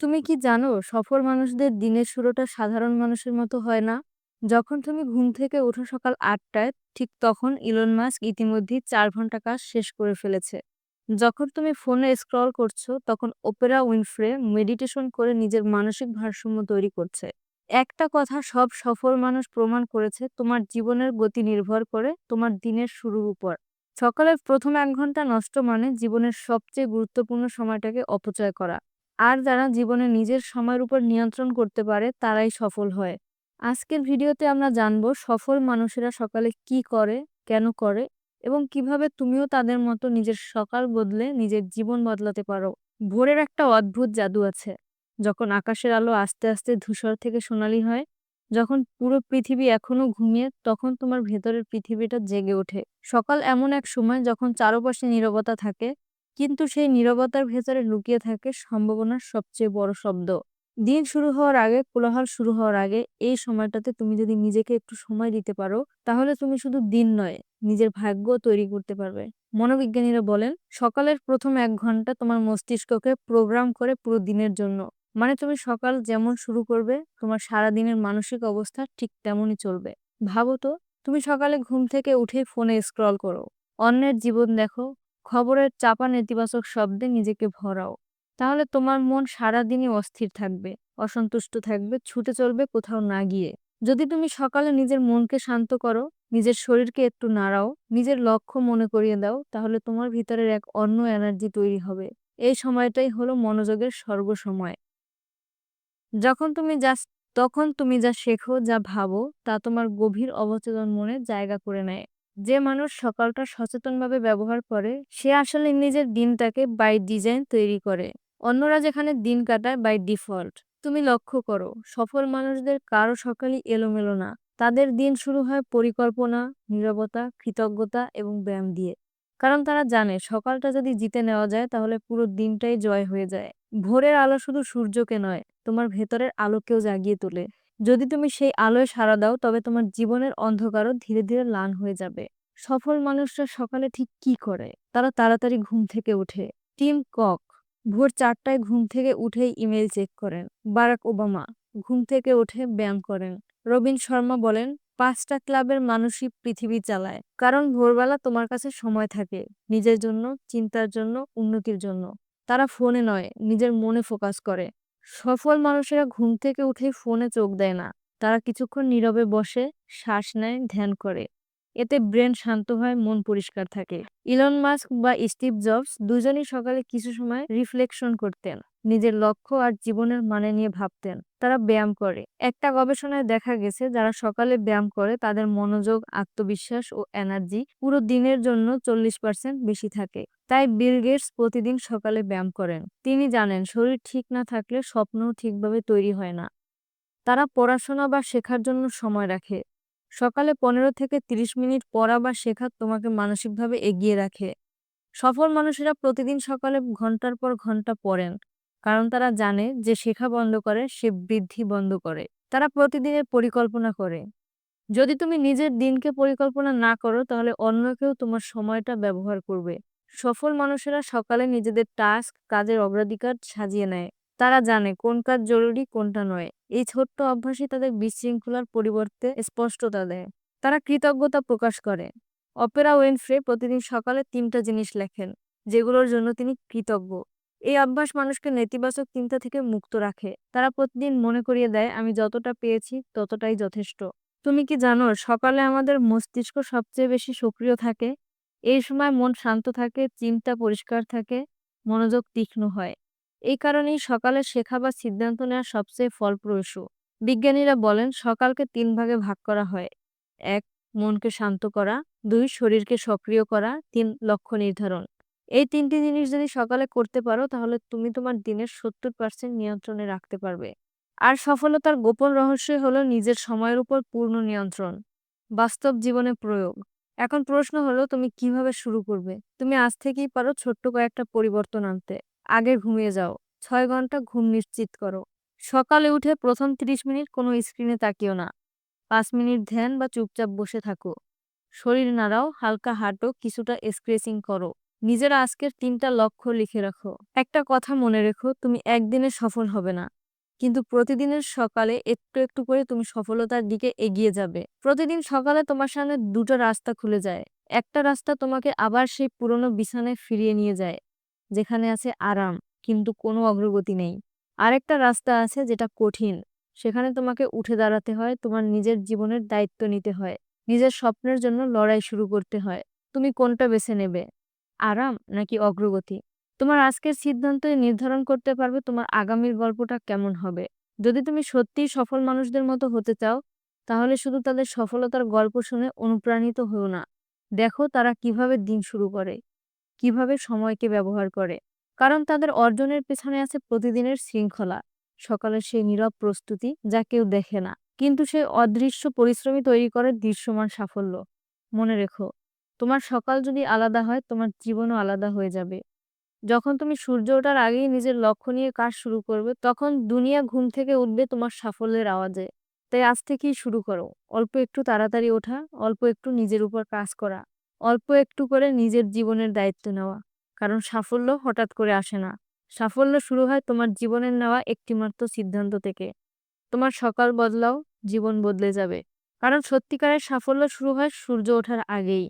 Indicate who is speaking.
Speaker 1: তুমি কি জানো সফল মানুষদের দিনের শুরুটা সাধারণ মানুষের মতো হয় না? যখন তুমি ঘুম থেকে ওঠো সকাল ৮টায়, ঠিক তখন ইলন মাস্ক ইতিমধ্যেই ৪ ঘন্টা কাজ শেষ করে ফেলেছে। যখন তুমি ফোনে স্ক্রল করছো তখন ওপেরা উইনফ্রে মেডিটেশন করে নিজের মানসিক ভারসাম্য তৈরি করছে। একটা কথা সব সফল মানুষ প্রমাণ করেছে, তোমার জীবনের গতি নির্ভর করে তোমার দিনের শুরুর উপর। সকালের প্রথম ১ ঘন্টা নষ্ট মানে জীবনের সবচেয়ে গুরুত্বপূর্ণ সময়টাকে অপচয় করা। আর যারা জীবনে নিজের সময়ের উপর নিয়ন্ত্রণ করতে পারে তারাই সফল হয়। আজকের ভিডিওতে আমরা জানবো সফল মানুষেরা সকালে কি করে, কেন করে এবং কিভাবে তুমিও তাদের মতো নিজের সকাল বদলে নিজের জীবন বদলাতে পারো। ভোরের একটা অদ্ভুত জাদু আছে। যখন আকাশের আলো আস্তে আস্তে ধূসর থেকে সোনালী হয়, যখন পুরো পৃথিবী এখনো ঘুমিয়ে, তখন তোমার ভেতরের পৃথিবীটা জেগে ওঠে। সকাল এমন এক সময় যখন চারপাশে নীরবতা থাকে, কিন্তু সেই নীরবতার ভেতরে লুকিয়ে থাকে সম্ভাবনার সবচেয়ে বড় শব্দ। দিন শুরু হওয়ার আগে, কোলাহল শুরু হওয়ার আগে এই সময়টাতে তুমি যদি নিজেকে একটু সময় দিতে পারো, তাহলে তুমি শুধু দিন নয়, নিজের ভাগ্য তৈরি করতে পারবে। মনোবিজ্ঞানীরা বলেন সকালের প্রথম ১ ঘন্টা তোমার মস্তিষ্ককে প্রোগ্রাম করে পুরো দিনের জন্য। মানে তুমি সকাল যেমন শুরু করবে, তোমার সারাদিনের মানসিক অবস্থা ঠিক তেমনই চলবে। ভাবো তো, তুমি সকালে ঘুম থেকে উঠে ফোনে স্ক্রল করো, অন্যের জীবন দেখো, খবরের চাপা নেতিবাচক শব্দে নিজেকে ভরাও। তাহলে তোমার মন সারাদিনই অস্থির থাকবে, অসন্তুষ্ট থাকবে, ছুটে চলবে কোথাও না গিয়ে। যদি তুমি সকালে নিজের মনকে শান্ত করো, নিজের শরীরকে একটু নাড়াও, নিজের লক্ষ্য মনে করিয়ে দাও, তাহলে তোমার ভিতরের এক অন্য এনার্জি তৈরি হবে। এই সময়টাই হলো মনোযোগের সর্বসময়। যখন তুমি জাস্ট তখন তুমি যা শেখো, যা ভাবো, তা তোমার গভীর অবচেতন মনে জায়গা করে নেয়। যে মানুষ সকালটা সচেতনভাবে ব্যবহার করে, সে আসলে নিজের দিনটাকে বাই ডিজাইন তৈরি করে। অন্যরা যেখানে দিন কাটায় বাই ডিফল্ট। তুমি লক্ষ্য করো, সফল মানুষদের কারো সকালই এলোমেলো না। তাদের দিন শুরু হয় পরিকল্পনা, নীরবতা, কৃতজ্ঞতা এবং ব্যায়াম দিয়ে। কারণ তারা জানে সকালটা যদি জিতে নেওয়া যায় তাহলে পুরো দিনটাই জয় হয়ে যায়। ভোরের আলো শুধু সূর্যকে নয়, তোমার ভেতরের আলোকেও জাগিয়ে তোলে। যদি তুমি সেই আলোয় সাড়া দাও, তবে তোমার জীবনের অন্ধকারও ধীরে ধীরে ম্লান হয়ে যাবে। সফল মানুষরা সকালে ঠিক কি করে? তারা তাড়াতাড়ি ঘুম থেকে ওঠে। টিম কক ভোর ৪টায় ঘুম থেকে উঠেই ইমেল চেক করেন। বারাক ওবামা ঘুম থেকে উঠে ব্যায়াম করেন। রবিন শর্মা বলেন, ৫টা ক্লাবের মানুষই পৃথিবী চালায়। কারণ ভোরবেলা তোমার কাছে সময় থাকে নিজের জন্য, চিন্তার জন্য, উন্নতির জন্য। তারা ফোনে নয়, নিজের মনে ফোকাস করে। সফল মানুষেরা ঘুম থেকে উঠেই ফোনে চোখ দেয় না। তারা কিছুক্ষণ নীরবে বসে, শ্বাস নেয়, ধ্যান করে। এতে ব্রেন শান্ত হয়, মন পরিষ্কার থাকে। ইলন মাস্ক বা স্টিভ জবস দুজনই সকালে কিছু সময় রিফ্লেকশন করতেন। নিজের লক্ষ্য আর জীবনের মানে নিয়ে ভাবতেন। তারা ব্যায়াম করে। একটা গবেষণায় দেখা গেছে যারা সকালে ব্যায়াম করে তাদের মনোযোগ, আত্মবিশ্বাস ও এনার্জি পুরো দিনের জন্য ৪০% বেশি থাকে। তাই বিল গেটস প্রতিদিন সকালে ব্যায়াম করেন। তিনি জানেন শরীর ঠিক না থাকলে স্বপ্নও ঠিকভাবে তৈরি হয় না। তারা পড়াশোনা বা শেখার জন্য সময় রাখে। সকালে ১৫ থেকে ৩০ মিনিট পড়া বা শেখা তোমাকে মানসিকভাবে এগিয়ে রাখে। সফল মানুষেরা প্রতিদিন সকালে ঘন্টার পর ঘন্টা পড়েন। কারণ তারা জানে যে শেখা বন্ধ করে সে বৃদ্ধি বন্ধ করে। তারা প্রতিদিনের পরিকল্পনা করে। যদি তুমি নিজের দিনকে পরিকল্পনা না করো, তাহলে অন্য কেউ তোমার সময়টা ব্যবহার করবে। সফল মানুষেরা সকালে নিজেদের টাস্ক, কাজের অগ্রাধিকার সাজিয়ে নেয়। তারা জানে কোন কাজ জরুরি, কোনটা নয়। এই ছোট্ট অভ্যাসই তাদের বিশৃঙ্খলার পরিবর্তে স্পষ্টতা দেয়। তারা কৃতজ্ঞতা প্রকাশ করে। অপেরা উইনফ্রে প্রতিদিন সকালে ৩টা জিনিস লেখেন, যেগুলোর জন্য তিনি কৃতজ্ঞ। এই অভ্যাস মানুষকে নেতিবাচক চিন্তা থেকে মুক্ত রাখে। তারা প্রতিদিন মনে করিয়ে দেয়, আমি যতটা পেয়েছি ততটাই যথেষ্ট। তুমি কি জানো সকালে আমাদের মস্তিষ্ক সবচেয়ে বেশি সক্রিয় থাকে? এই সময় মন শান্ত থাকে, চিন্তা পরিষ্কার থাকে, মনোযোগ তীক্ষ্ণ হয়। এই কারণেই সকালে শেখা বা সিদ্ধান্ত নেওয়া সবচেয়ে ফলপ্রসূ। বিজ্ঞানীরা বলেন সকালকে ৩ ভাগে ভাগ করা হয়। ১. মনকে শান্ত করা। ২. শরীরকে সক্রিয় করা। ৩. লক্ষ্য নির্ধারণ। এই ৩টি জিনিস যদি সকালে করতে পারো, তাহলে তুমি তোমার দিনের ৭০% নিয়ন্ত্রণে রাখতে পারবে। আর সফলতার গোপন রহস্যই হলো নিজের সময়ের উপর পূর্ণ নিয়ন্ত্রণ। বাস্তব জীবনে প্রয়োগ। এখন প্রশ্ন হলো তুমি কিভাবে শুরু করবে? তুমি আজ থেকেই পারো ছোট্ট কয়েকটা পরিবর্তন আনতে। আগে ঘুমিয়ে যাও। ৬ ঘন্টা ঘুম নিশ্চিত করো। সকালে উঠে প্রথম ৩০ মিনিট কোনো স্ক্রিনে তাকিও না। ৫ মিনিট ধ্যান বা চুপচাপ বসে থাকো। শরীর নাড়াও, হালকা হাঁটো, কিছুটা স্ট্রেচিং করো। নিজের আজকের ৩টা লক্ষ্য লিখে রাখো। একটা কথা মনে রেখো, তুমি একদিনে সফল হবে না। কিন্তু প্রতিদিনের সকালে একটু, একটু করে তুমি সফলতার দিকে এগিয়ে যাবে। প্রতিদিন সকালে তোমার সামনে ২ টা রাস্তা খুলে যায়। একটা রাস্তা তোমাকে আবার সেই পুরনো বিছানায় ফিরিয়ে নিয়ে যায়, যেখানে আছে আরাম কিন্তু কোনো অগ্রগতি নেই। আরেকটা রাস্তা আছে যেটা কঠিন। সেখানে তোমাকে উঠে দাঁড়াতে হয়, তোমার নিজের জীবনের দায়িত্ব নিতে হয়। নিজের স্বপ্নের জন্য লড়াই শুরু করতে হয়। তুমি কোনটা বেছে নেবে? আরাম নাকি অগ্রগতি? তোমার আজকের সিদ্ধান্তই নির্ধারণ করতে পারবে তোমার আগামীর গল্পটা কেমন হবে। যদি তুমি সত্যিই সফল মানুষদের মতো হতে চাও, তাহলে শুধু তাদের সফলতার গল্প শুনে অনুপ্রাণিত হও না। দেখো তারা কিভাবে দিন শুরু করে, কিভাবে সময়কে ব্যবহার করে। কারণ তাদের অর্জনের পেছনে আছে প্রতিদিনের শৃঙ্খলা, সকালের সেই নীরব প্রস্তুতি যা কেউ দেখে না। কিন্তু সেই অদৃশ্য পরিশ্রমই তৈরি করে দৃশ্যমান সাফল্য। মনে রেখো, তোমার সকাল যদি আলাদা হয়, তোমার জীবনও আলাদা হয়ে যাবে। যখন তুমি সূর্য ওঠার আগেই নিজের লক্ষ্য নিয়ে কাজ শুরু করবে, তখন দুনিয়া ঘুম থেকে উঠবে তোমার সাফল্যের আওয়াজে। তাই আজ থেকেই শুরু করো। অল্প একটু তাড়াতাড়ি ওঠা, অল্প একটু নিজের উপর কাজ করা, অল্প একটু করে নিজের জীবনের দায়িত্ব নেওয়া। কারণ সাফল্য হঠাৎ করে আসে না। সাফল্য শুরু হয় তোমার জীবনের নেওয়া একটিমাত্র সিদ্ধান্ত থেকে। তোমার সকাল বদলাও, জীবন বদলে যাবে। কারণ সত্যিকারের সাফল্য শুরু হয় সূর্য ওঠার আগেই।